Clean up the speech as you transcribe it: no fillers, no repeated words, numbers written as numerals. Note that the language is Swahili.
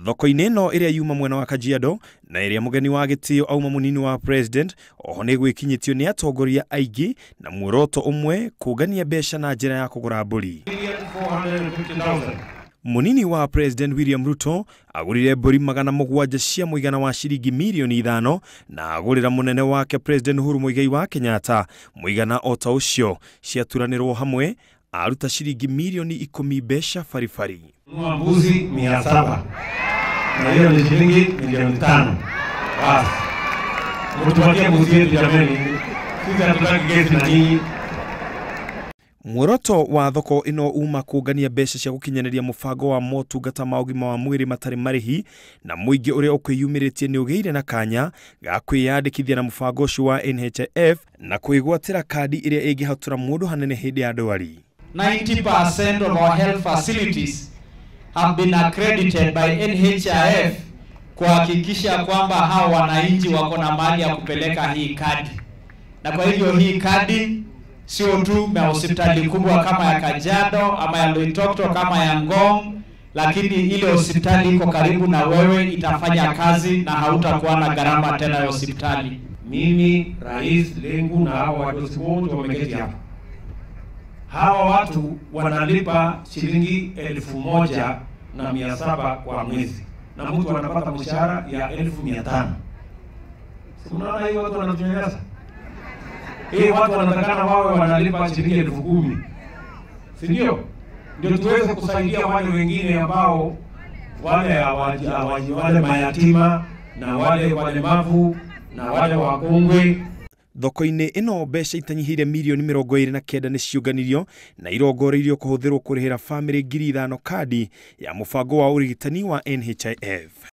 Thoko-ini ino iria yuma mwena wa Kajiado na iria mugeni wa gitio auma Munini wa President oho ni gwikinyitio ni atongoria aingi na Muoroto umwe kuungania mbeca na njira ya kugura mburi. Munini wa President William Rruto agurire mburi 700 cia muigana wa shiringi mirioni 5 na agurira munene wake President Uhuru wa Kenyatta muigana ota ucio ciaturanirwo hamwe aruta shiringi mirioni 10 mbeca farifari. Mbuzi 700 na hiyo ni shilingi milioni 5. Basi mtupatie mbuzi yetu jamani, sisi hatutaki gesi na nyinyi. Muoroto wa thoko ino uma kuungania mbeca cia gukinyaniria mubango wa mootungata ma ugima wa mwiri matari marihi na muingi uria ukwiyumiritie ni ugeire na kanya ga kwiyandikithia na mubango ucio wa NHIF na kuigwatira kadi iria ingihatura mundu hanene hindi ya ndwari. 90% of our health facilities have been accredited by NHIF kuhakikisha kwamba hao wananchi wako na mali ya kupeleka hii kadi. Na kwa hivyo hii kadi sio tu na hospitali kubwa kama ya Kajiado ama ya Muoroto kama ya Ngong, lakini ile hospitali iko karibu na wewe itafanya kazi na hautakuwa na gharama tena ya hospitali. Mimi, rais, lengu na hawa watu wote wameketi hapa. Hawa watu wanalipa shilingi 1,700 kwa mwezi. Na mtu anapata mshahara ya 1,500. Unaona hiyo watu wanatunyanyasa? Watu wanatakana wawe wanalipa shilingi 10,000. Si ndio? Ndio tuweze kusaidia wale wengine ambao wale mayatima na wale walemavu na wale wakongwe. Thoko-ini ino mbeca itanyihire mirioni 29 ni ciunganirio na irongoreirio kuhuthirwo kurihira family 5,000 kadi ya mubango wa urigitani wa NHIF.